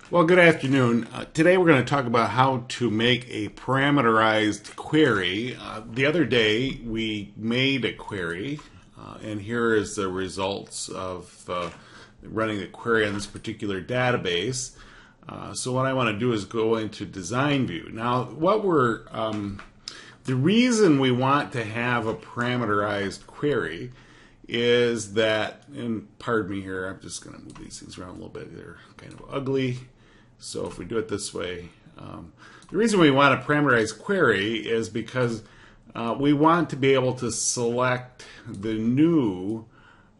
Well, good afternoon. Today we're going to talk about how to make a parameterized query. The other day we made a query, and here is the results of running the query on this particular database. So what I want to do is go into design view. Now, the reason we want to have a parameterized query is that, and pardon me here, I'm just going to move these things around a little bit. They're kind of ugly. So if we do it this way, the reason we want a parameterized query is because we want to be able to select the new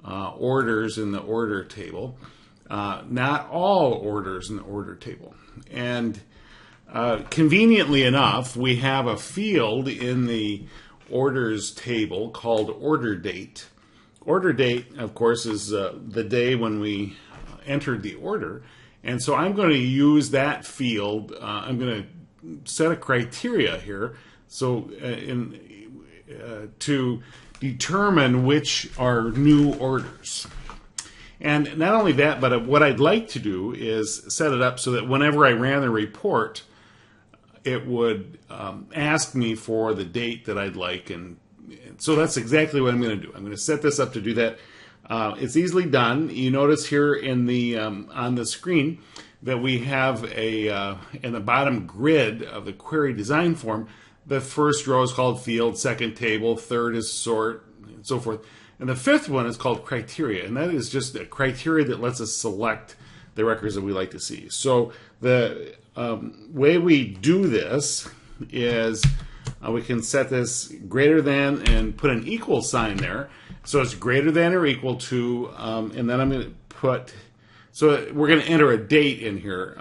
orders in the order table, not all orders in the order table. And conveniently enough, we have a field in the orders table called order date. Order date, of course, is the day when we entered the order. And so I'm going to use that field. I'm going to set a criteria here so to determine which are new orders. And not only that, but what I'd like to do is set it up so that whenever I ran the report, it would ask me for the date that I'd like. And so that's exactly what I'm going to do. I'm going to set this up to do that. It's easily done. You notice here in the on the screen that we have in the bottom grid of the query design form, the first row is called field, second table, third is sort, and so forth. And the fifth one is called criteria, and that is just a criteria that lets us select the records that we like to see. So the way we do this is we can set this greater than and put an equal sign there. So it's greater than or equal to, and then I'm going to put, so we're going to enter a date in here.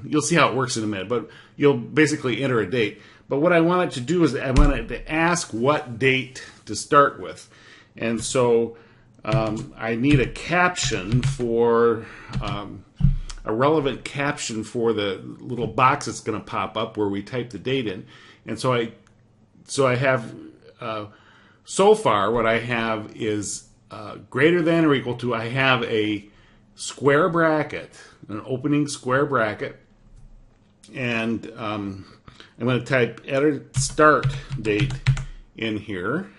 You'll see how it works in a minute, but you'll basically enter a date. But what I want it to do is I want it to ask what date to start with. And so I need a caption for, a relevant caption for the little box that's going to pop up where we type the date in. And so I have, so far what I have is greater than or equal to, I have a square bracket, an opening square bracket, and I'm going to type edit start date in here.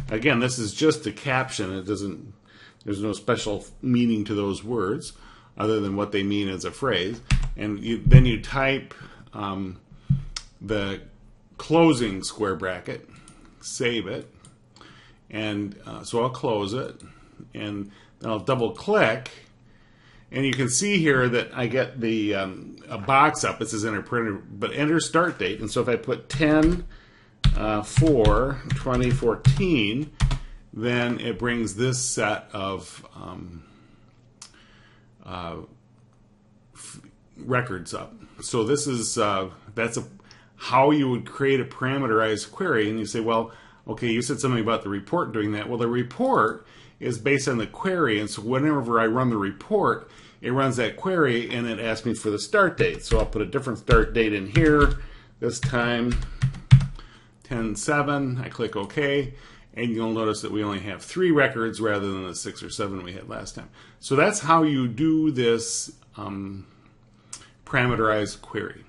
Again, this is just a caption. There's no special meaning to those words other than what they mean as a phrase. And then you type the closing square bracket, save it, and so I'll close it, and then I'll double click, and you can see here that I get the a box up. It says enter printer, but enter start date. And so if I put 10/4/2014, then it brings this set of records up. So this is that's how you would create a parameterized query. And you say, well, okay, you said something about the report doing that. Well, the report is based on the query, and so whenever I run the report, it runs that query and it asks me for the start date. So I'll put a different start date in here. This time 10/7. I click OK, and you'll notice that we only have 3 records rather than the 6 or 7 we had last time. So that's how you do this parameterized query.